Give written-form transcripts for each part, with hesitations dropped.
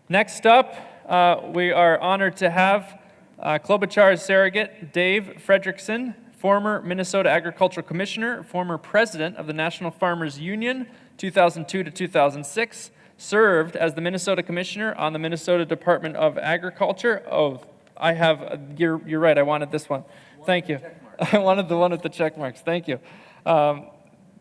Next up, we are honored to have Klobuchar's surrogate, Dave Frederickson, former Minnesota Agricultural Commissioner, former president of the National Farmers Union, 2002 to 2006, served as the Minnesota Commissioner on the Minnesota Department of Agriculture. Oh, you're right, I wanted this one. Thank you. I wanted the one with the check marks. Thank you.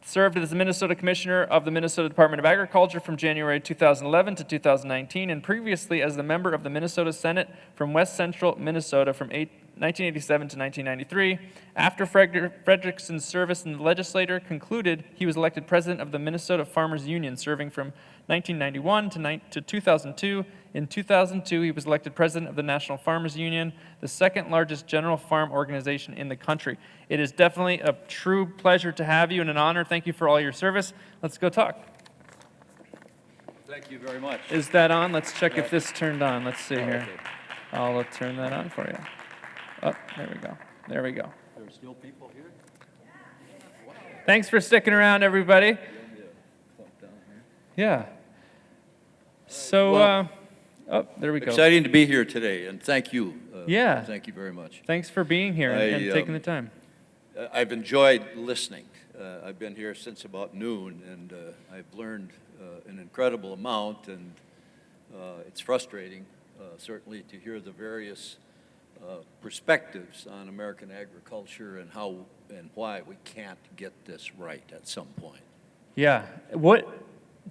Served as the Minnesota Commissioner of the Minnesota Department of Agriculture from January 2011 to 2019, and previously as the member of the Minnesota Senate from West Central Minnesota from 1987 to 1993. After Frederickson's service in the legislature concluded, he was elected president of the Minnesota Farmers Union, serving from 1991 to 2002. In 2002, he was elected president of the National Farmers Union, the second largest general farm organization in the country. It is definitely a true pleasure to have you and an honor. Thank you for all your service. Let's go talk. Thank you very much. Is that on? Let's check if this turned on. Let's see here. Okay. I'll turn that on for you. Oh, there we go. There we go. There are still people here? Thanks for sticking around, everybody. Yeah. So, oh, there we go. Exciting to be here today, and thank you. Yeah. Thank you very much. Thanks for being here and taking the time. I've enjoyed listening. I've been here since about noon, and I've learned an incredible amount, and it's frustrating, certainly, to hear the various perspectives on American agriculture and how and why we can't get this right at some point. Yeah.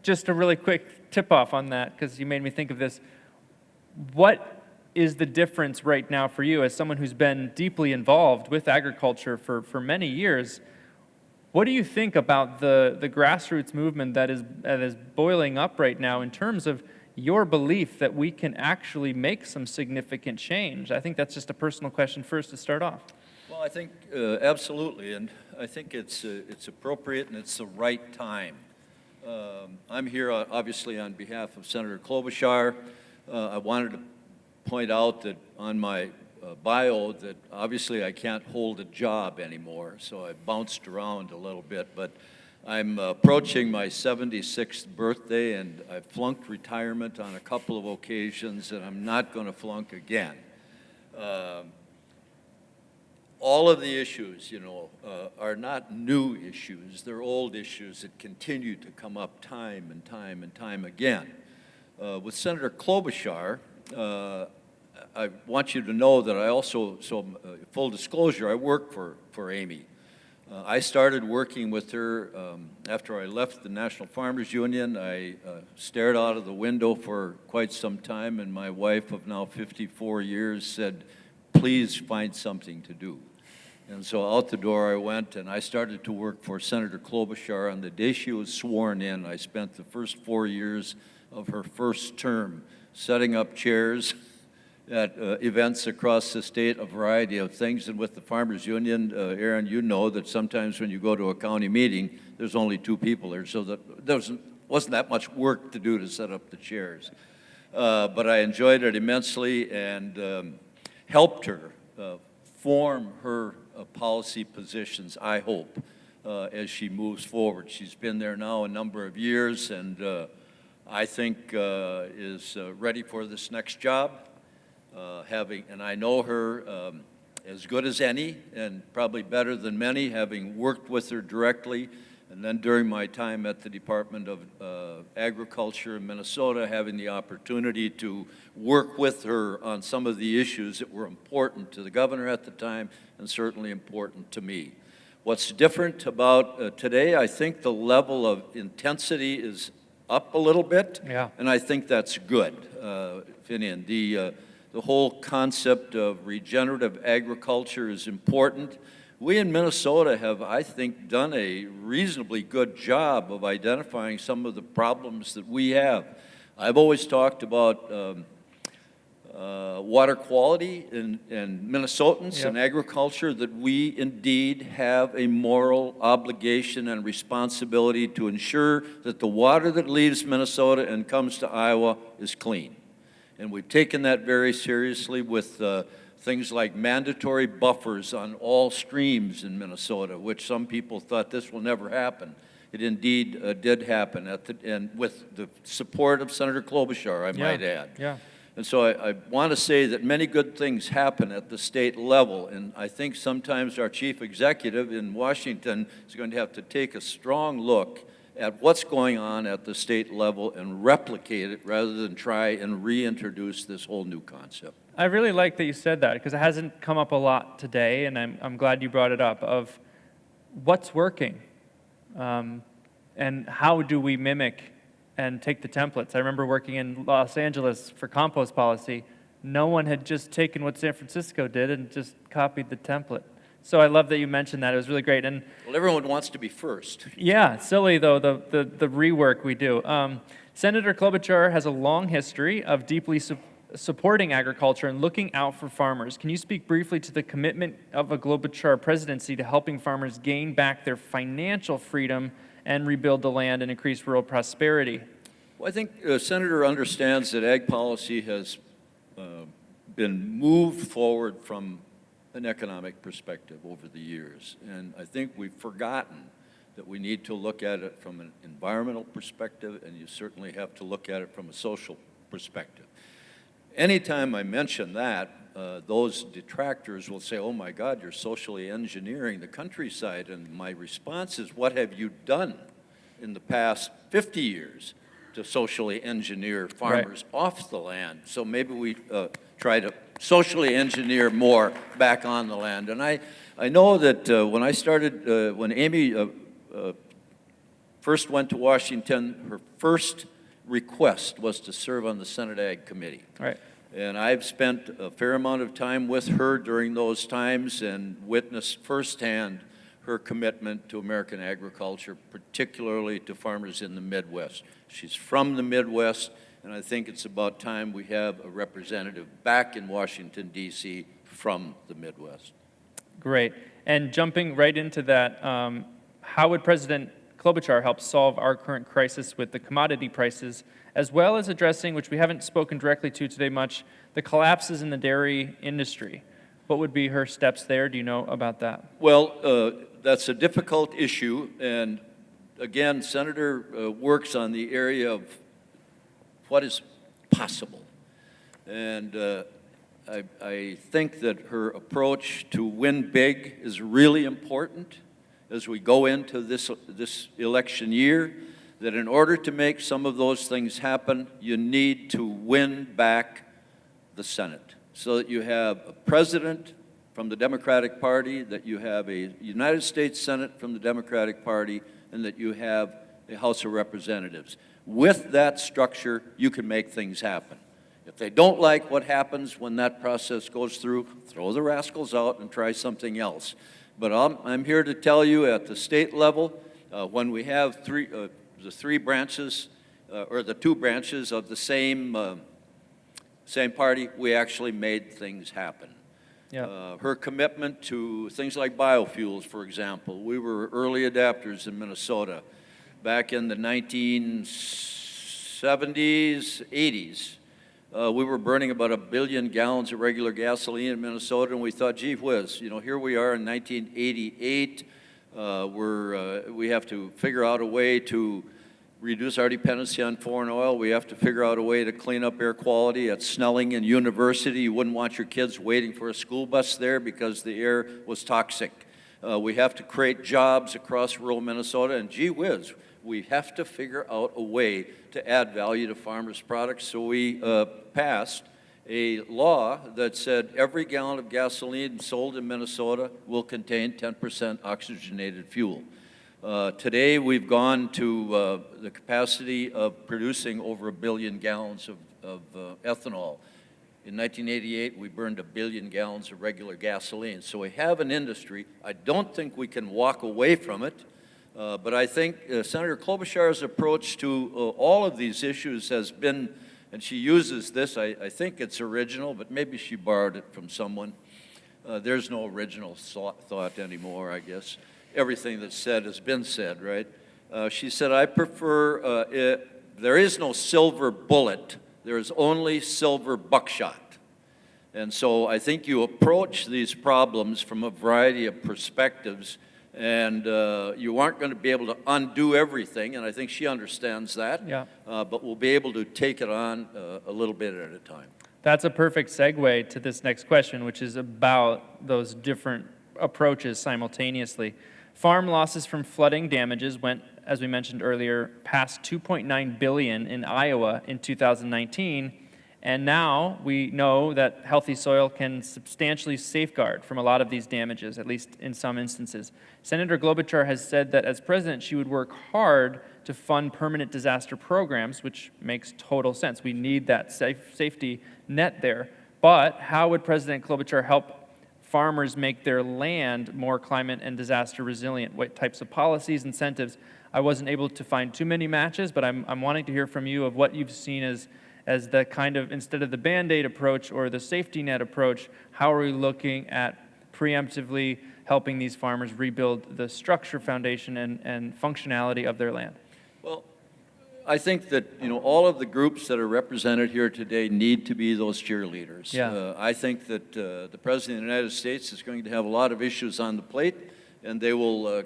Just a really quick tip-off on that, because you made me think of this. What is the difference right now for you as someone who's been deeply involved with agriculture for many years? What do you think about the grassroots movement that is boiling up right now in terms of your belief that we can actually make some significant change? I think that's just a personal question first to start off. Well, I think absolutely, and I think it's appropriate and it's the right time. I'm here obviously on behalf of Senator Klobuchar. I wanted to point out that on my bio that obviously I can't hold a job anymore, so I bounced around a little bit, but I'm approaching my 76th birthday, and I flunked retirement on a couple of occasions, and I'm not going to flunk again. All of the issues, are not new issues. They're old issues that continue to come up time and time and time again. With Senator Klobuchar, I want you to know that I also, full disclosure, I work for Amy. I started working with her after I left the National Farmers Union. I stared out of the window for quite some time, and my wife of now 54 years said, please find something to do. And so out the door I went, and I started to work for Senator Klobuchar. On the day she was sworn in, I spent the first 4 years of her first term setting up chairs at events across the state, a variety of things. And with the Farmers Union, Aaron, you know that sometimes when you go to a county meeting, there's only 2 people there, so there wasn't that much work to do to set up the chairs. But I enjoyed it immensely and helped her form her policy positions, I hope, as she moves forward. She's been there now a number of years, and I think is ready for this next job. And I know her as good as any, and probably better than many, having worked with her directly, and then during my time at the Department of Agriculture in Minnesota, having the opportunity to work with her on some of the issues that were important to the governor at the time, and certainly important to me. What's different about today, I think the level of intensity is up a little bit, and I think that's good, Finian. The whole concept of regenerative agriculture is important. We in Minnesota have, I think, done a reasonably good job of identifying some of the problems that we have. I've always talked about water quality and Minnesotans and agriculture, that we indeed have a moral obligation and responsibility to ensure that the water that leaves Minnesota and comes to Iowa is clean. And we've taken that very seriously with things like mandatory buffers on all streams in Minnesota, which some people thought this will never happen. It indeed did happen, and with the support of Senator Klobuchar, I might add. Yeah. And so I want to say that many good things happen at the state level, and I think sometimes our chief executive in Washington is going to have to take a strong look at what's going on at the state level and replicate it rather than try and reintroduce this whole new concept. I really like that you said that because it hasn't come up a lot today, and I'm glad you brought it up, of what's working and how do we mimic and take the templates. I remember working in Los Angeles for compost policy. No one had just taken what San Francisco did and just copied the template. So I love that you mentioned that. It was really great. And well, everyone wants to be first. yeah, silly though, the rework we do. Senator Klobuchar has a long history of deeply supporting agriculture and looking out for farmers. Can you speak briefly to the commitment of a Klobuchar presidency to helping farmers gain back their financial freedom and rebuild the land and increase rural prosperity? Well, I think the Senator understands that ag policy has been moved forward from an economic perspective over the years. And I think we've forgotten that we need to look at it from an environmental perspective, and you certainly have to look at it from a social perspective. Anytime I mention that, those detractors will say, oh my God, you're socially engineering the countryside. And my response is, what have you done in the past 50 years to socially engineer farmers off the land? So maybe we try to socially engineer more back on the land. And I know that when I started, when Amy first went to Washington, her first request was to serve on the Senate Ag Committee. Right. And I've spent a fair amount of time with her during those times and witnessed firsthand her commitment to American agriculture, particularly to farmers in the Midwest. She's from the Midwest, and I think it's about time we have a representative back in Washington, D.C. from the Midwest. Great. And jumping right into that, how would President Klobuchar help solve our current crisis with the commodity prices, as well as addressing, which we haven't spoken directly to today much, the collapses in the dairy industry? What would be her steps there? Do you know about that? Well, that's a difficult issue, and again, Senator works on the area of what is possible. And I think that her approach to win big is really important as we go into this election year, that in order to make some of those things happen, you need to win back the Senate so that you have a president from the Democratic Party, that you have a United States Senate from the Democratic Party, and that you have a House of Representatives. With that structure, you can make things happen. If they don't like what happens when that process goes through, throw the rascals out and try something else. But I'm here to tell you at the state level, when we have the three branches, or the two branches of the same party, we actually made things happen. Yeah. Her commitment to things like biofuels, for example. We were early adapters in Minnesota back in the 1970s, 80s. We were burning about 1 billion gallons of regular gasoline in Minnesota, and we thought, gee whiz, here we are in 1988. We have to figure out a way to reduce our dependency on foreign oil. We have to figure out a way to clean up air quality at Snelling and University. You wouldn't want your kids waiting for a school bus there because the air was toxic. We have to create jobs across rural Minnesota, and gee whiz, we have to figure out a way to add value to farmers' products. So we passed a law that said every gallon of gasoline sold in Minnesota will contain 10% oxygenated fuel. Today, we've gone to the capacity of producing over 1 billion gallons of ethanol. In 1988, we burned 1 billion gallons of regular gasoline. So we have an industry. I don't think we can walk away from it. But I think Senator Klobuchar's approach to all of these issues has been, and she uses this, I think it's original, but maybe she borrowed it from someone. There's no original thought anymore, I guess. Everything that's said has been said, right? She said, I prefer, there is no silver bullet, there is only silver buckshot. And so I think you approach these problems from a variety of perspectives, and you aren't going to be able to undo everything, and I think she understands that. Yeah. But we'll be able to take it on a little bit at a time. That's a perfect segue to this next question, which is about those different approaches simultaneously. Farm losses from flooding damages went, as we mentioned earlier, past $2.9 billion in Iowa in 2019, and now we know that healthy soil can substantially safeguard from a lot of these damages, at least in some instances. Senator Klobuchar has said that as president, she would work hard to fund permanent disaster programs, which makes total sense. We need that safety net there. But how would President Klobuchar help farmers make their land more climate and disaster resilient? What types of policies, incentives? I wasn't able to find too many matches, but I'm wanting to hear from you of what you've seen as the kind of, instead of the Band-Aid approach or the safety net approach, how are we looking at preemptively helping these farmers rebuild the structure, foundation, and functionality of their land? Well, I think that, all of the groups that are represented here today need to be those cheerleaders. Yeah. I think that the President of the United States is going to have a lot of issues on the plate, and they will,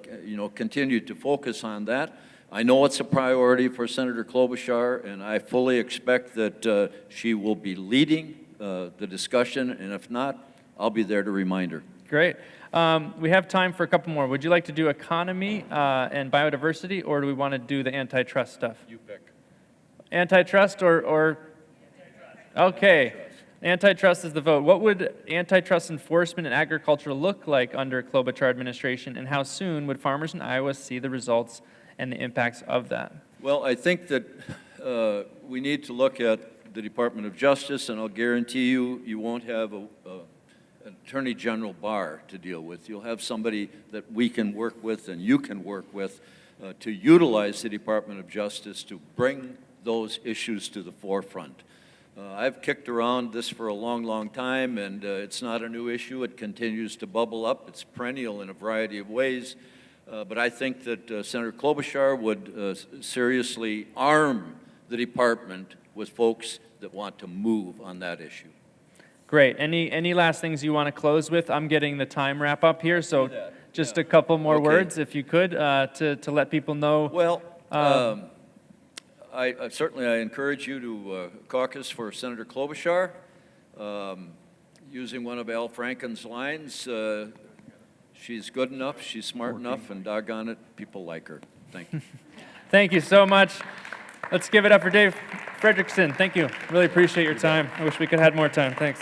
continue to focus on that. I know it's a priority for Senator Klobuchar, and I fully expect that she will be leading the discussion, and if not, I'll be there to remind her. Great. We have time for a couple more. Would you like to do economy and biodiversity, or do we want to do the antitrust stuff? You pick. Antitrust or? Okay. Antitrust is the vote. What would antitrust enforcement in agriculture look like under Klobuchar administration, and how soon would farmers in Iowa see the results and the impacts of that? Well, I think that we need to look at the Department of Justice, and I'll guarantee you, you won't have an Attorney General Barr to deal with. You'll have somebody that we can work with and you can work with to utilize the Department of Justice to bring those issues to the forefront. I've kicked around this for a long, long time, and it's not a new issue. It continues to bubble up. It's perennial in a variety of ways. But I think that Senator Klobuchar would seriously arm the department with folks that want to move on that issue. Great. Any last things you want to close with? I'm getting the time wrap up here, so just a couple more words, if you could, to let people know. Well, I certainly encourage you to caucus for Senator Klobuchar. Using one of Al Franken's lines, she's good enough, she's smart enough, and doggone it, people like her. Thank you. Thank you so much. Let's give it up for Dave Frederickson. Thank you. Really appreciate your time. I wish we could have had more time. Thanks.